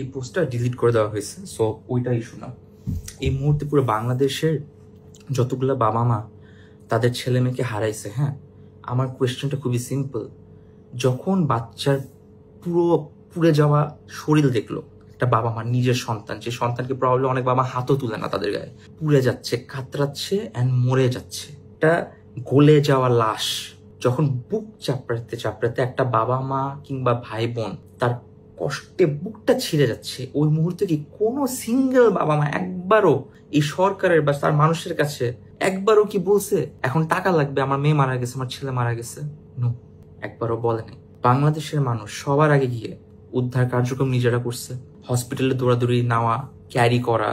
এই পোস্টটা ডিলিট করে দেওয়া হয়েছে, সো ওইটা ইস্যু না। এই মুহূর্তে পুরো বাংলাদেশের যতগুলো বাবা মা তাদের ছেলে মেয়েকে হারাইছে, হ্যাঁ, আমার কোয়েশ্চেনটা খুবই সিম্পল। যখন বাচ্চার পুরো পুড়ে যাওয়া শরীর দেখলো একটা বাবা মা, নিজের সন্তান, যে সন্তানকে প্রবলেম অনেক বাবা হাতও তুলে না তাদের গায়ে, পুড়ে যাচ্ছে, কাতরাচ্ছে অ্যান্ড মরে যাচ্ছে, একটা গলে যাওয়া লাশ, যখন বুক চাপড়াতে চাপড়াতে একটা বাবা মা কিংবা ভাই বোন তার কষ্টে বুকটা ছিঁড়ে যাচ্ছে, ওই মুহূর্তে কি কোনো সিঙ্গেল বাবা মা একবারও এই সরকারের বা তার মানুষের কাছে একবারও কি বলছে এখন টাকা লাগবে, আমার মেয়ে মারা গেছে, আমার ছেলে মারা গেছে? নো, একবারও বলে নাই। বাংলাদেশের মানুষ সবার আগে গিয়ে উদ্ধার কার্যক্রম নিজেরা করছে। হসপিটালে দৌড়াদৌড়ি নেওয়া, ক্যারি করা,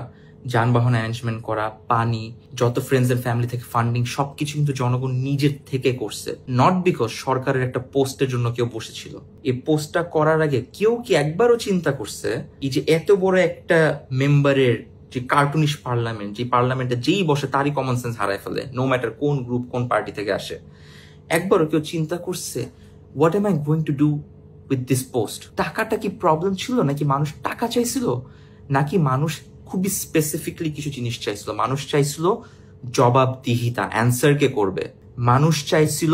যানবাহন অ্যারেঞ্জমেন্ট করা, পানি, যত ফ্রেন্ডস এন্ড ফ্যামিলি থেকে ফান্ডিং, সবকিছু কিন্তু জনগণ নিজের থেকে করছে। নট বিকজ সরকারের একটা পোস্টের জন্য কেউ বসেছিল। এই পোস্টটা করার আগে কেউ কি একবারও চিন্তা করছে এই যে এত বড় একটা মেম্বারের যে কার্টুনিশ পার্লামেন্ট, যে পার্লামেন্টে যেই বসে তারই কমন সেন্স হারায় ফেলে, নো ম্যাটার কোন গ্রুপ কোন পার্টি থেকে আসে? একবারও কেউ চিন্তা করছে what M I going to do with this post? টাকাটা কি প্রবলেম ছিল, নাকি মানুষ টাকা চাইছিল, নাকি মানুষ খুবই স্পেসিফিকলি কিছু জিনিস চাইছিল? মানুষ চাইছিল জবাবদিহিতা, অ্যান্সার কে করবে। মানুষ চাইছিল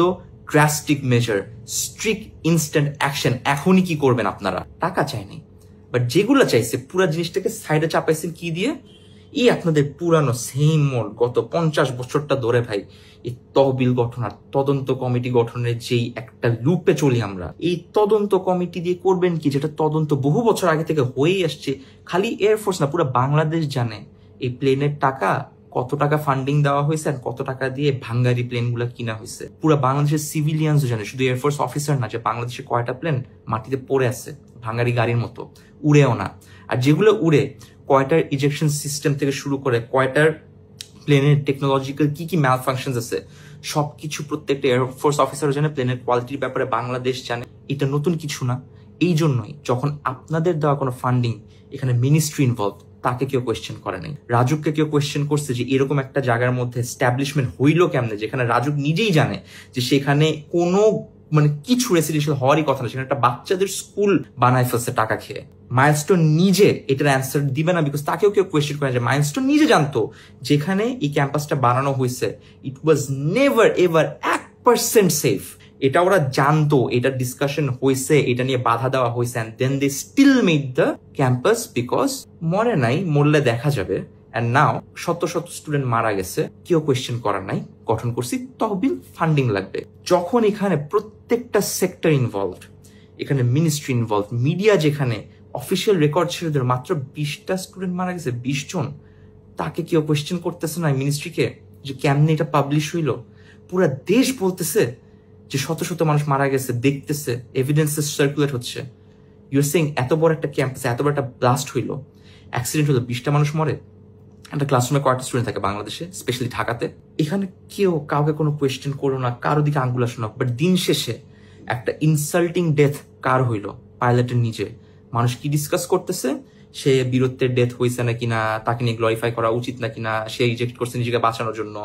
drastic measure, strict instant action, এখনই কি করবেন আপনারা? টাকা চায়নি। বাট যেগুলো চাইছে পুরো জিনিসটাকে সাইডে চাপাইছেন কি দিয়ে? এই আপনাদের পুরানো সেম মোড গত 50 বছরটা ধরে ভাই এই তহবিল গঠন আর তদন্ত কমিটি গঠনের যেই একটা লুপে চলি আমরা, এই তদন্ত কমিটি দিয়ে করবেন কি, যেটা তদন্ত বহু বছর আগে থেকে হয়েই আসছে। খালি এয়ারফোর্স না, পুরো বাংলাদেশ জানে এই প্লেনের টাকা, কত টাকা ফান্ডিং দেওয়া হয়েছে আর কত টাকা দিয়ে ভাঙ্গারি প্লেন গুলা কিনা হয়েছে। পুরো বাংলাদেশের সিভিলিয়ানস জানে, শুধু এয়ারফোর্স অফিসার না, যে বাংলাদেশে কয়টা প্লেন মাটিতে পড়ে আছে ভাঙ্গারি গাড়ির মতো, উড়েও না। আর যেগুলো উড়ে, কয়টার ইজেকশন সিস্টেম থেকে শুরু করে কয়টার প্লেনের টেকনোলজিক্যাল কি কি ম্যাল ফাংশন আছে, সবকিছু প্রত্যেকটা এয়ারফোর্স অফিসার জানে। প্লেনের কোয়ালিটির ব্যাপারে বাংলাদেশ জানে। এটা নতুন কিছু না। এই জন্যই যখন আপনাদের দেওয়া কোনো ফান্ডিং এখানে মিনিস্ট্রি ইনভলভ, তাকে কেউ কোয়েশ্চেন করে নাই। রাজুককে কেউ কোয়েশ্চেন করছে যে এরকম একটা জায়গার মধ্যে এস্টাবলিশমেন্ট হইলো কেমনে, যেখানে রাজুক নিজেই জানে যে সেখানে কোনো কিছু রেসিডেন্সিয়াল হওয়ারই কথা না, সেখানে একটা বাচ্চাদের স্কুল বানায় ফেলছে টাকা খেয়ে। মাইলস্টোন নিজে এটার অ্যান্সার দিবে না, বিকজ তাকেও কেউ কোয়েশ্চেন করে। যে মাইলস্টোন নিজে জানতো যেখানে এই ক্যাম্পাসটা বানানো হয়েছে ইট ওয়াজ নেভার এভার 1% সেফ। এটা ওরা জানতো, এটা ডিসকাশন হয়েছে, এটা নিয়ে বাধা দেওয়া হয়েছে, and then they still made the campus, because মরে নাই, মরলে দেখা যাবে। এন্ড নাও শত শত স্টুডেন্ট মারা গেছে, কেউ কোয়েশ্চেন করার নাই, গঠন করছি তহবিল, ফান্ডিং লাগবে। যখন এখানে প্রত্যেকটা সেক্টর ইনভলভড, এখানে মিনিস্ট্রি ইনভলভ, মিডিয়া যেখানে অফিসিয়াল রেকর্ড ছিল মাত্র 20টা স্টুডেন্ট মারা গেছে, 20 জন, তাকে কেউ কোয়েশ্চেন করতেছে না মিনিস্ট্রিকে যে কেমনে এটা পাবলিশ হইলো? পুরা দেশ বলতেছে যে শত শত মানুষ মারা গেছে, দেখতেছে, এভিডেন্সেস সার্কুলেট হচ্ছে। ইউর সেইং এত বড় একটা ক্যাম্পাসে এত বড় একটা ব্লাস্ট হইলো, অ্যাক্সিডেন্ট হলো, 20টা মানুষ মরে। একটা ক্লাসরুমে কয়টা স্টুডেন্ট থাকে বাংলাদেশে, স্পেশালি ঢাকাতে? এখানে কেউ কাউকে কোনো কোয়েশ্চেন করো না, কারো দিকে আঙ্গুল আসো না। বাট দিন শেষে একটা ইনসাল্টিং ডেথ কার হইলো? পাইলটের নিজে। মানুষ কি ডিসকাস করতেছে? সে বীরত্বের ডেথ হয়েছে নাকি না, তাকে নিয়ে গ্লোরিফাই করা উচিত নাকি না, সে ইজেক্ট করছে নিজেকে বাঁচানোর জন্য,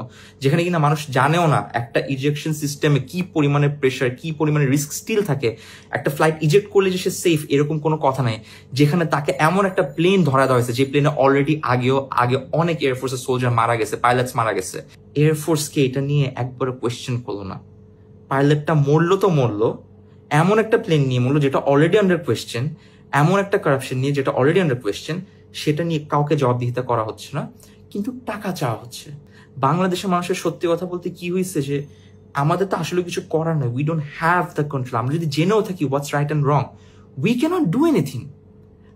যেখানে কিনা মানুষ জানেও না একটা ইজেকশন সিস্টেমে কি পরিমাণে প্রেশার, কি পরিমাণে রিস্ক স্টিল থাকে। একটা ফ্লাইট ইজেক্ট করলে যে সে সেফ এরকম কোনো কথা নাই, যেখানে তাকে এমন একটা প্লেন ধরা দেওয়া হয়েছে যে প্লেনে অলরেডি আগে অনেক এয়ারফোর্সের সোলজার মারা গেছে, পাইলটস মারা গেছে। এয়ারফোর্সকে এটা নিয়ে একবার কোয়েশ্চেন করলো না। পাইলটটা মরলো তো মরলো, এমন একটা প্লেন নিয়ে মরলো যেটা অলরেডি আন্ডার কোয়েশ্চেন, এমন একটা কারাপশন নিয়ে যেটা অলরেডি আন্ডার কোয়েশ্চেন, সেটা নিয়ে কাউকে জবাবদিহিতা করা হচ্ছে না, কিন্তু টাকা চাওয়া হচ্ছে। বাংলাদেশের মানুষের সত্যি কথা বলতে কি হয়েছে যে আমাদের তো আসলে কিছু করার নয়, we don't have the control. আমরা যদি জেনেও থাকি what's right and wrong, we can't do anything.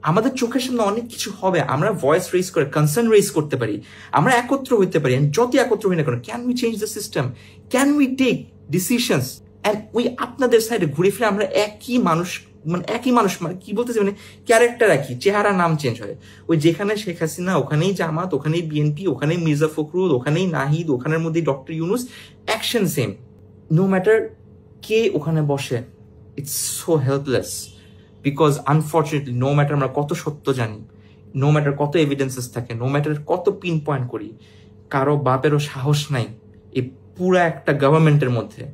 আমাদের চোখের সামনে অনেক কিছু হবে, আমরা ভয়েস রেজ করে কনসার্ন রেজ করতে পারি, আমরা একত্র হইতে পারি, যত একত্র হই না কেন, can we change the system, can we take decisions? And we আপনাদের সাইডে ঘুরে ফিরে আমরা একই মানুষ, কি বলতেছে, ক্যারেক্টার একই, চেহারা নাম চেঞ্জ হয়। ওই যেখানে শেখ হাসিনা ওখানেই জামাত, ওখানেই বিএনপি, ওখানেই মির্জা ফখরুল, ওখানেই নাহিদ, ওখানের মধ্যে doctor Yunus, action same. No matter কে ওখানে বসে, it's so helpless. Because unfortunately no matter আমরা কত সত্য জানি, নো ম্যাটার কত এভিডেন্সেস থাকে, নো ম্যাটার কত পিন পয়েন্ট করি, কারো বাপেরও সাহস নাই এই পুরা একটা গভর্নমেন্টের মধ্যে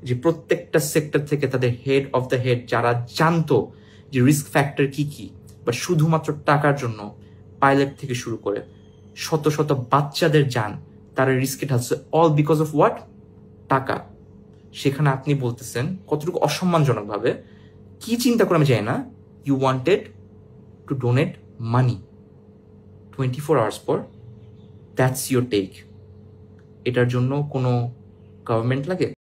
যে প্রত্যেকটা সেক্টর থেকে তাদের হেড অফ দ্য হেড যারা জানতো যে রিস্ক ফ্যাক্টর কি কি, বাট শুধুমাত্র টাকার জন্য পাইলট থেকে শুরু করে শত শত বাচ্চাদের যান তারা রিস্কে ঢালছে, অল বিকজ অফ হোয়াট? টাকা। সেখানে আপনি বলতেছেন কতটুকু অসম্মানজনক ভাবে, কি চিন্তা করে আমি জানি না, you wanted to donate money 24 hours পর, দ্যাটস ইউর টেক। এটার জন্য কোনো গভর্নমেন্ট লাগে?